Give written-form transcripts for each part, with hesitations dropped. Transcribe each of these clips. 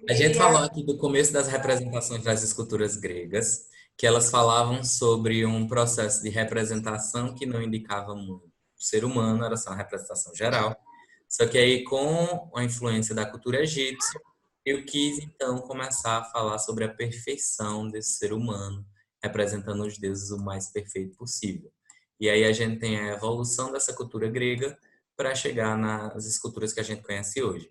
A gente falou aqui do começo das representações das esculturas gregas, que elas falavam sobre um processo de representação que não indicava muito o ser humano, era só uma representação geral. Só que aí, com a influência da cultura egípcia, eu quis então começar a falar sobre a perfeição desse ser humano, representando os deuses o mais perfeito possível. E aí a gente tem a evolução dessa cultura grega para chegar nas esculturas que a gente conhece hoje.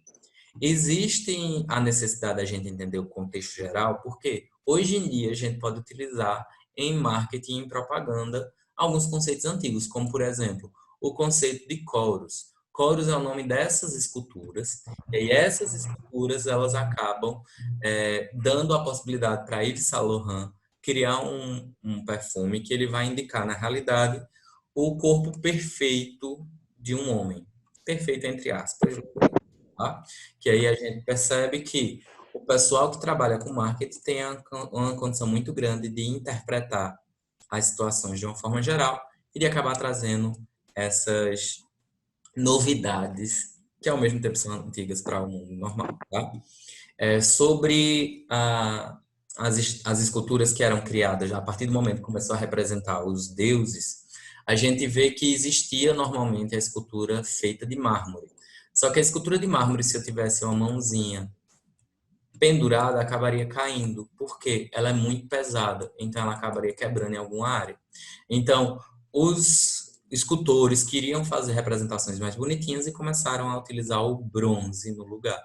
Existe a necessidade da gente entender o contexto geral, porque hoje em dia a gente pode utilizar em marketing e em propaganda alguns conceitos antigos, como por exemplo, o conceito de Chorus. Chorus é o nome dessas esculturas, e essas esculturas elas acabam dando a possibilidade para Yves Saint Laurent criar um perfume que ele vai indicar, na realidade, o corpo perfeito de um homem. Perfeito entre aspas, tá? Que aí a gente percebe que o pessoal que trabalha com marketing tem uma condição muito grande de interpretar as situações de uma forma geral e de acabar trazendo essas novidades que ao mesmo tempo são antigas para o mundo normal, tá? Sobre as esculturas que eram criadas já a partir do momento que começou a representar os deuses, a gente vê que existia normalmente a escultura feita de mármore. Só que a escultura de mármore, se eu tivesse uma mãozinha pendurada, acabaria caindo, porque ela é muito pesada, então ela acabaria quebrando em alguma área. Então, os escultores queriam fazer representações mais bonitinhas e começaram a utilizar o bronze no lugar.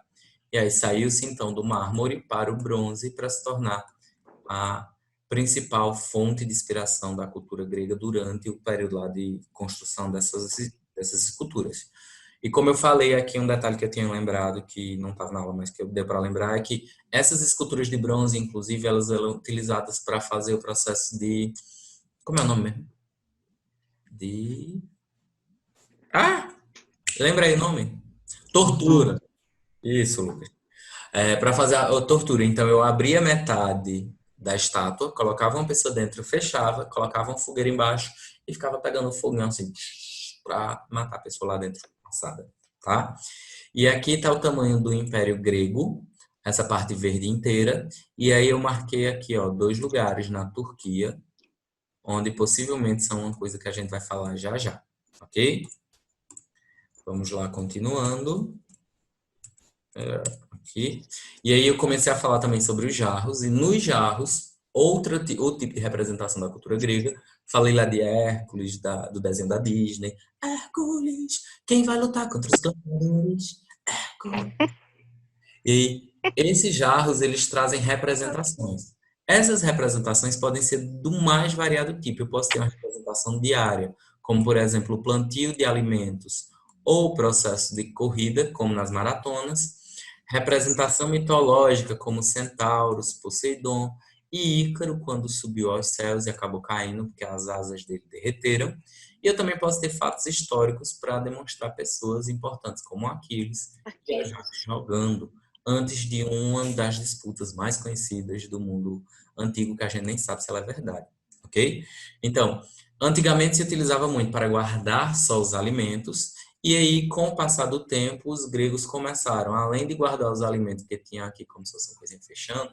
E aí saiu-se então do mármore para o bronze para se tornar a principal fonte de inspiração da cultura grega durante o período lá de construção dessas esculturas. E como eu falei aqui, um detalhe que eu tinha lembrado, que não estava na aula, mas que eu deu para lembrar, é que essas esculturas de bronze, inclusive, elas eram utilizadas para fazer o processo de... Como é o nome mesmo? De... Ah! Lembrei o nome? Tortura. Tortura. Isso, Lucas. Para fazer a tortura. Então, eu abria metade da estátua, colocava uma pessoa dentro, fechava, colocava uma fogueira embaixo e ficava pegando fogão assim, para matar a pessoa lá dentro, passada, tá? E aqui está o tamanho do Império Grego, essa parte verde inteira. E aí eu marquei aqui, ó, dois lugares na Turquia, onde possivelmente são uma coisa que a gente vai falar já já, ok? Vamos lá, continuando. Aqui. E aí eu comecei a falar também sobre os jarros, e nos jarros, outro tipo de representação da cultura grega, falei lá de Hércules, do desenho da Disney. Hércules, quem vai lutar contra os cantores? Hércules. E esses jarros, eles trazem representações. Essas representações podem ser do mais variado tipo. Eu posso ter uma representação diária, como, por exemplo, o plantio de alimentos ou o processo de corrida, como nas maratonas. Representação mitológica, como Centauros, Poseidon e Ícaro, quando subiu aos céus e acabou caindo, porque as asas dele derreteram. E eu também posso ter fatos históricos para demonstrar pessoas importantes, como Aquiles e Aquiles. Ajax jogando antes de uma das disputas mais conhecidas do mundo antigo, que a gente nem sabe se ela é verdade, ok? Então, antigamente se utilizava muito para guardar só os alimentos, e aí, com o passar do tempo, os gregos começaram, além de guardar os alimentos que tinha aqui, como se fosse uma coisinha fechando,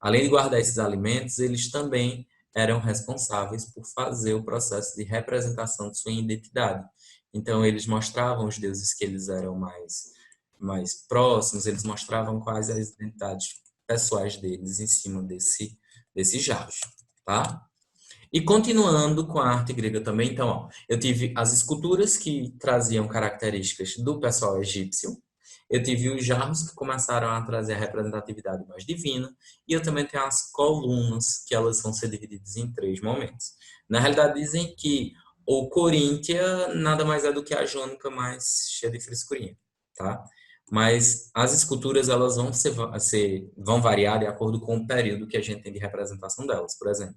além de guardar esses alimentos, eles também eram responsáveis por fazer o processo de representação de sua identidade. Então, eles mostravam os deuses que eles eram mais próximos, eles mostravam quais as identidades pessoais deles em cima desses jarros, tá? E continuando com a arte grega também, então, ó, eu tive as esculturas que traziam características do pessoal egípcio, eu tive os jarros que começaram a trazer a representatividade mais divina, e eu também tenho as colunas, que elas vão ser divididas em três momentos. Na realidade, dizem que o Coríntia nada mais é do que a jônica mais cheia de frescurinha, tá? Mas as esculturas, elas vão variar de acordo com o período que a gente tem de representação delas. Por exemplo,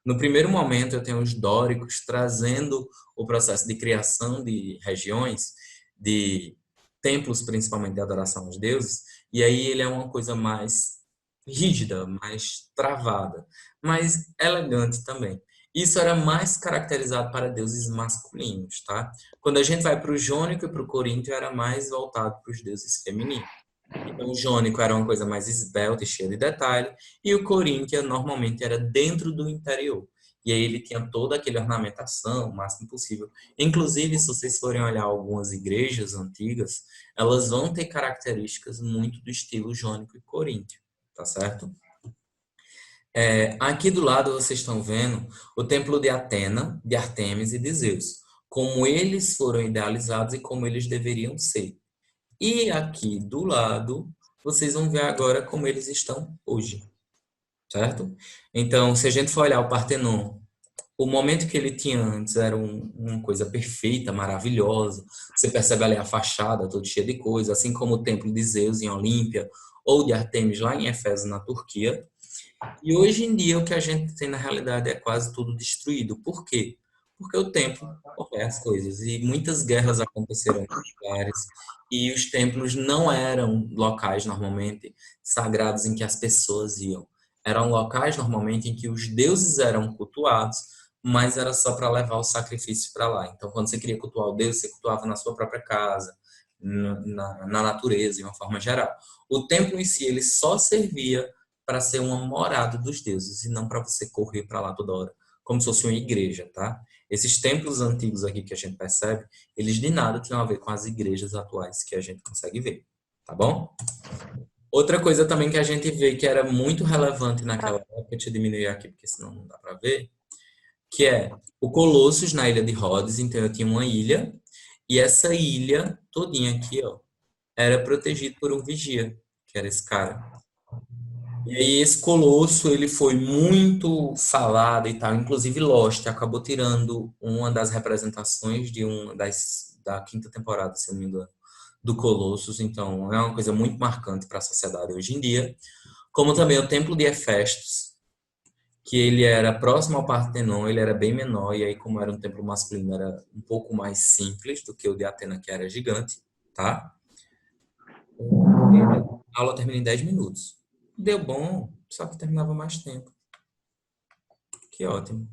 no primeiro momento, eu tenho os dóricos trazendo o processo de criação de regiões, de templos, principalmente de adoração aos deuses, e aí ele é uma coisa mais rígida, mais travada, mas elegante também. Isso era mais caracterizado para deuses masculinos, tá? Quando a gente vai para o jônico e para o coríntio, era mais voltado para os deuses femininos. Então, o jônico era uma coisa mais esbelta e cheia de detalhe, e o coríntia normalmente era dentro do interior. E aí ele tinha toda aquela ornamentação, o máximo possível. Inclusive, se vocês forem olhar algumas igrejas antigas, elas vão ter características muito do estilo jônico e coríntio, tá certo? Aqui do lado vocês estão vendo o templo de Atena, de Artemis e de Zeus, como eles foram idealizados e como eles deveriam ser. E aqui do lado, vocês vão ver agora como eles estão hoje, certo? Então, se a gente for olhar o Partenon, o momento que ele tinha antes era uma coisa perfeita, maravilhosa. Você percebe ali a fachada toda cheia de coisa, assim como o templo de Zeus em Olímpia, ou de Artemis lá em Éfeso, na Turquia. E hoje em dia o que a gente tem na realidade é quase tudo destruído. Por quê? Porque o tempo corrói as coisas e muitas guerras aconteceram em lugares e os templos não eram locais normalmente sagrados em que as pessoas iam. Eram locais normalmente em que os deuses eram cultuados, mas era só para levar o sacrifício para lá. Então, quando você queria cultuar o deus, você cultuava na sua própria casa, na natureza, de uma forma geral. O templo em si, ele só servia para ser uma morada dos deuses e não para você correr para lá toda hora, como se fosse uma igreja, tá? Esses templos antigos aqui que a gente percebe, eles de nada tinham a ver com as igrejas atuais que a gente consegue ver, tá bom? Outra coisa também que a gente vê que era muito relevante naquela época, deixa eu diminuir aqui porque senão não dá para ver, que é o Colossus na ilha de Rhodes, então eu tinha uma ilha e essa ilha todinha aqui, ó, era protegida por um vigia, que era esse cara. E aí esse Colosso, ele foi muito falado e tal, inclusive Lost acabou tirando uma das representações de da quinta temporada, se eu não me engano, do Colossus, então é uma coisa muito marcante para a sociedade hoje em dia, como também o Templo de Hefestos, que ele era próximo ao Partenon, ele era bem menor, e aí como era um templo masculino, era um pouco mais simples do que o de Atena, que era gigante, tá? A aula termina em 10 minutos. Deu bom, só que terminava mais tempo. Que ótimo.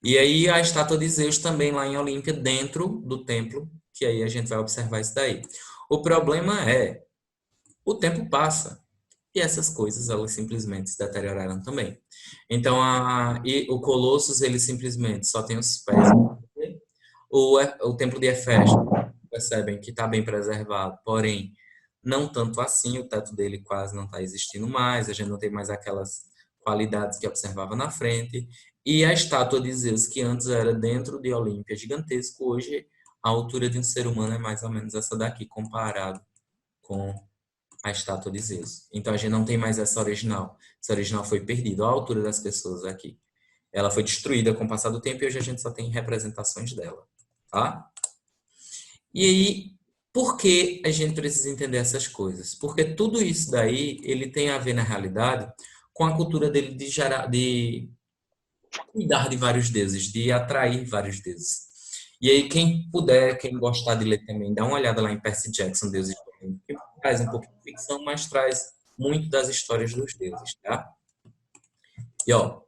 E aí a estátua de Zeus também lá em Olímpia, dentro do templo, que aí a gente vai observar isso daí. O problema é, o tempo passa e essas coisas elas simplesmente se deterioraram também. Então e o Colossus ele simplesmente só tem os pés. O templo de Hefesto, percebem que está bem preservado, porém não tanto assim, o teto dele quase não está existindo mais, a gente não tem mais aquelas qualidades que observava na frente. E a estátua de Zeus, que antes era dentro de Olímpia gigantesco, hoje a altura de um ser humano é mais ou menos essa daqui, comparado com a estátua de Zeus. Então a gente não tem mais essa original. Essa original foi perdida. Olha a altura das pessoas aqui. Ela foi destruída com o passar do tempo e hoje a gente só tem representações dela, tá? E aí, por que a gente precisa entender essas coisas? Porque tudo isso daí, ele tem a ver na realidade com a cultura dele de gerar, de cuidar de vários deuses, de atrair vários deuses. E aí, quem puder, quem gostar de ler também, dá uma olhada lá em Percy Jackson, Deuses do Olimpo, que traz um pouco de ficção, mas traz muito das histórias dos deuses, tá? E ó,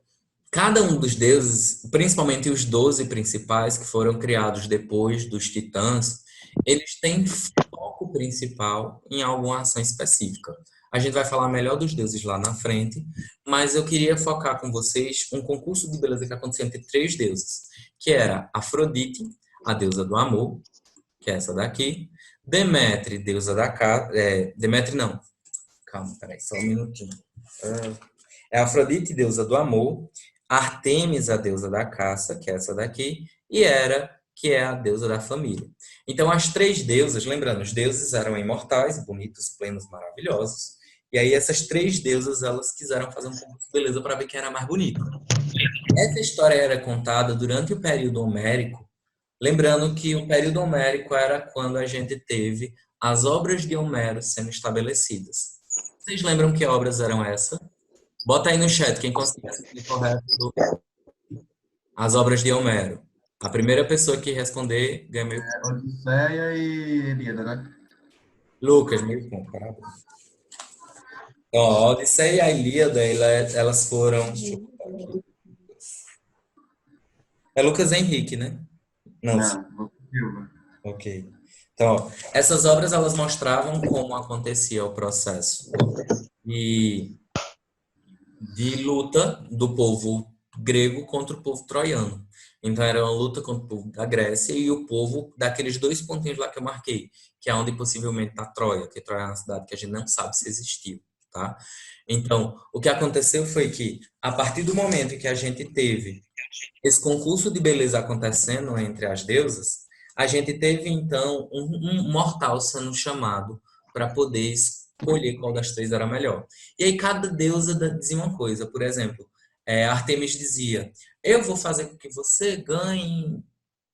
cada um dos deuses, principalmente os 12 principais que foram criados depois dos titãs, eles têm foco principal em alguma ação específica. A gente vai falar melhor dos deuses lá na frente, mas eu queria focar com vocês um concurso de beleza que aconteceu entre três deuses, que era Afrodite, a deusa do amor, que é essa daqui, Demétre, deusa da casa, Demétre não, calma, peraí, só um minutinho. É Afrodite, deusa do amor, Artemis, a deusa da caça, que é essa daqui, e Hera, que é a deusa da família. Então, as três deusas, lembrando, os deuses eram imortais, bonitos, plenos, maravilhosos. E aí, essas três deusas, elas quiseram fazer um concurso de beleza para ver quem era mais bonito. Essa história era contada durante o período homérico, lembrando que o período homérico era quando a gente teve as obras de Homero sendo estabelecidas. Vocês lembram que obras eram essas? Bota aí no chat quem conseguir responder correto as obras de Homero. A primeira pessoa que responder ganha meio ponto. Odisseia e Ilíada, né? Lucas, meio ponto. Parabéns. Então, a Odisseia e a Ilíada, elas foram. Deixa eu botar aqui. É Lucas Henrique, né? Não, sim. Não, Lucas Silva. Ok. Então, ó, essas obras elas mostravam como acontecia o processo de, de luta do povo grego contra o povo troiano. Então, era uma luta contra o povo da Grécia e o povo daqueles dois pontinhos lá que eu marquei, que é onde possivelmente está Troia, que Troia é uma cidade que a gente não sabe se existiu, tá? Então, o que aconteceu foi que, a partir do momento em que a gente teve esse concurso de beleza acontecendo entre as deusas, a gente teve então um mortal sendo chamado para poder escolher qual das três era melhor. E aí cada deusa dizia uma coisa, por exemplo, Artemis dizia: eu vou fazer com que você ganhe,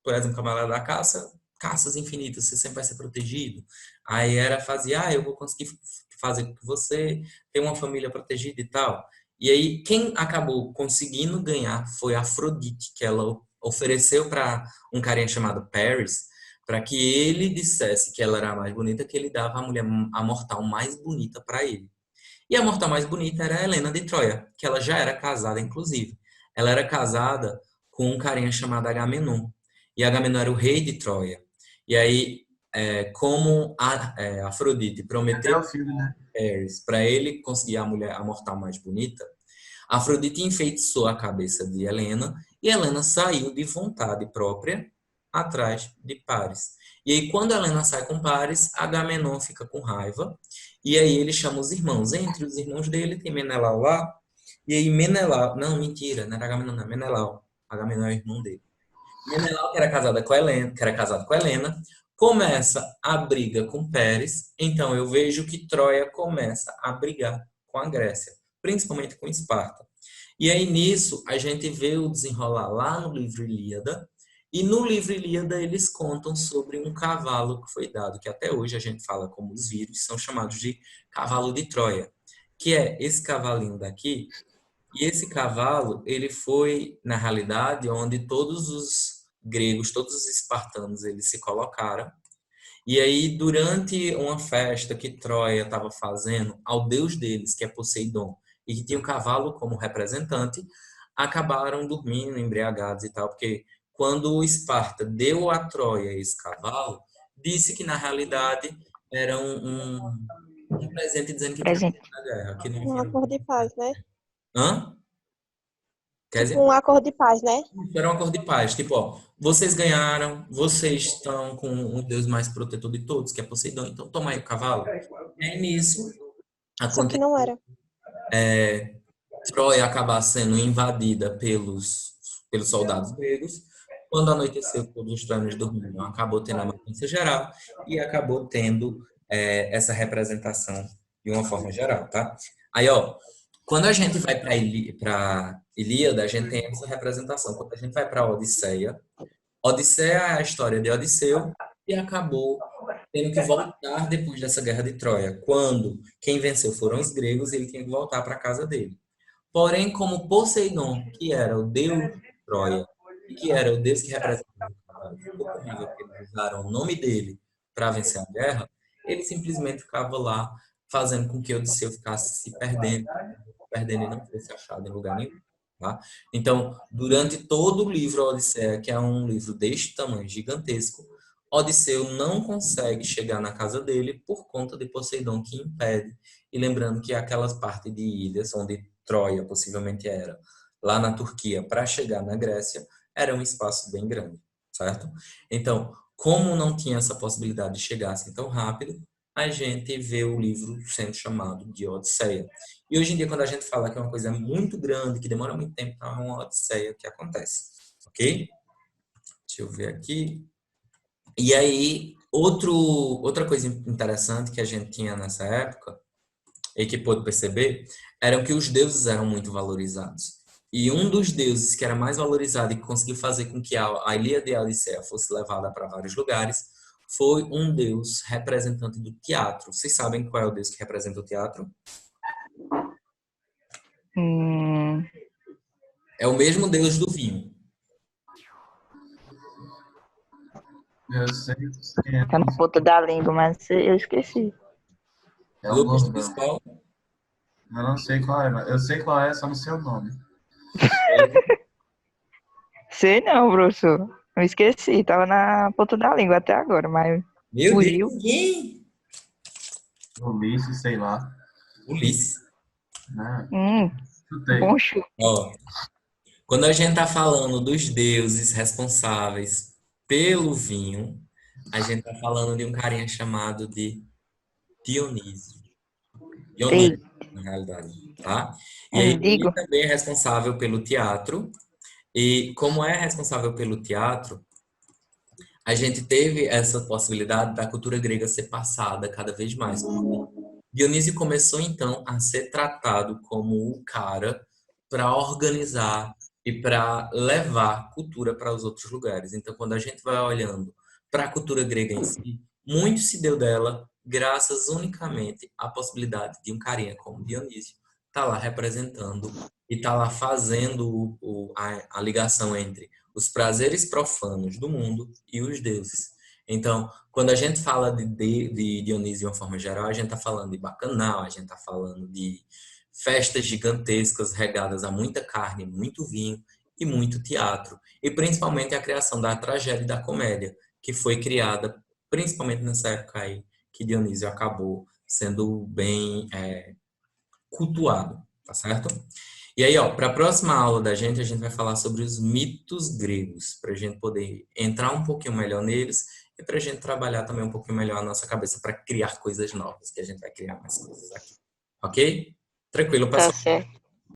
por exemplo, Camarada da Caça, caças infinitas, você sempre vai ser protegido. Aí Hera fazia: eu vou conseguir fazer com que você tenha uma família protegida e tal. E aí, quem acabou conseguindo ganhar foi a Afrodite, que ela ofereceu para um carinha chamado Paris, para que ele dissesse que ela era a mais bonita, que ele dava a mulher, a mortal mais bonita para ele. E a mortal mais bonita era a Helena de Troia, que ela já era casada, inclusive. Ela era casada com um carinha chamado Agamenon. E Agamenon era o rei de Troia. E aí, como Afrodite Até prometeu o filme, né? Paris para ele conseguir a mulher, a mortal mais bonita, Afrodite enfeitiçou a cabeça de Helena e Helena saiu de vontade própria atrás de Paris. E aí, quando Helena sai com Paris, Agamenon fica com raiva e aí ele chama os irmãos. Entre os irmãos dele tem Menelau lá. E aí Menelau, não, mentira, não era Agamenon, não, Menelau. Agamenon é o irmão dele. Menelau, que era casada com Helena, que era casado com Helena, começa a briga com Pérez. Então eu vejo que Troia começa a brigar com a Grécia, principalmente com Esparta. E aí nisso a gente vê o desenrolar lá no livro Ilíada. E no livro Ilíada eles contam sobre um cavalo que foi dado, que até hoje a gente fala como os vírus, são chamados de cavalo de Troia, que é esse cavalinho daqui. E esse cavalo, ele foi, na realidade, onde todos os gregos, todos os espartanos, eles se colocaram. E aí, durante uma festa que Troia estava fazendo ao deus deles, que é Poseidon, e que tinha o cavalo como representante, acabaram dormindo, embriagados e tal, porque quando o Esparta deu a Troia esse cavalo, disse que, na realidade, era um presente dizendo que tinha Presente. na guerra, que não Um vinha. acordo de paz, né? Hã? Quer Tipo dizer? um acordo de paz, né? Era um acordo de paz. Tipo, ó, vocês ganharam, vocês estão com o deus mais protetor de todos, que é Poseidon, então toma aí o cavalo. E aí nisso, Só que acontece, não era. Troia acabar sendo invadida pelos soldados gregos. Quando anoiteceu, todos os troianos dormiram, acabou tendo a matança geral e acabou tendo essa representação de uma forma geral, tá? Aí, ó, quando a gente vai para Ilíada, a gente tem essa representação. Quando a gente vai para Odisseia, Odisseia é a história de Odisseu e acabou tendo que voltar depois dessa guerra de Troia. Quando quem venceu foram os gregos, ele tinha que voltar para a casa dele. Porém, como Poseidon, que era o deus de Troia e que era o deus que representava o cavalo, ficou com raiva porque eles usaram o nome dele para vencer a guerra, ele simplesmente ficava lá fazendo com que Odisseu ficasse se perdendo e não fosse achado em lugar nenhum. Tá? Então, durante todo o livro Odisseia, que é um livro deste tamanho gigantesco, Odisseu não consegue chegar na casa dele por conta de Poseidon que impede. E lembrando que aquelas partes de ilhas onde Troia possivelmente era, lá na Turquia, para chegar na Grécia, era um espaço bem grande, certo? Então, como não tinha essa possibilidade de chegar assim tão rápido, a gente vê o livro sendo chamado de Odisseia. E hoje em dia, quando a gente fala que é uma coisa muito grande, que demora muito tempo, então é uma odisseia que acontece. Ok? Deixa eu ver aqui. E aí, outra coisa interessante que a gente tinha nessa época, e que pôde perceber, era que os deuses eram muito valorizados. E um dos deuses que era mais valorizado e que conseguiu fazer com que a Ilíada e a Odisseia fosse levada para vários lugares foi um deus representante do teatro. Vocês sabem qual é o deus que representa o teatro? Hum, É o mesmo deus do vinho. Eu sei quem é. tá na ponta da língua, mas eu esqueci. É o Lucas gordão. Bispo. Eu não sei qual é, mas eu sei qual é, só não sei o nome. Sei não, professor. Eu esqueci, tava na ponta da língua até agora, mas Meu Deus, Fugiu. ninguém! Ulisses, sei lá. Ulisses. Né? Hum, Chutei. bom chute. Ó, quando a gente tá falando dos deuses responsáveis pelo vinho, a gente tá falando de um carinha chamado de Dionísio. Ei, Dionísio, na realidade, tá? E aí ele digo. também é responsável pelo teatro. E como é responsável pelo teatro, a gente teve essa possibilidade da cultura grega ser passada cada vez mais. Dionísio começou então a ser tratado como o cara para organizar e para levar cultura para os outros lugares. Então, quando a gente vai olhando para a cultura grega em si, muito se deu dela graças unicamente à possibilidade de um carinha como Dionísio estar lá representando e estar lá fazendo a ligação entre os prazeres profanos do mundo e os deuses. Então, quando a gente fala de Dionísio de uma forma geral, a gente está falando de bacanal, a gente está falando de festas gigantescas regadas a muita carne, muito vinho e muito teatro. E principalmente a criação da tragédia e da comédia, que foi criada principalmente nessa época aí, que Dionísio acabou sendo bem cultuado, tá certo? E aí, ó, para a próxima aula da gente, a gente vai falar sobre os mitos gregos, para a gente poder entrar um pouquinho melhor neles e para a gente trabalhar também um pouquinho melhor a nossa cabeça para criar coisas novas, que a gente vai criar mais coisas aqui. Ok? Tranquilo, Tá pessoal? certo.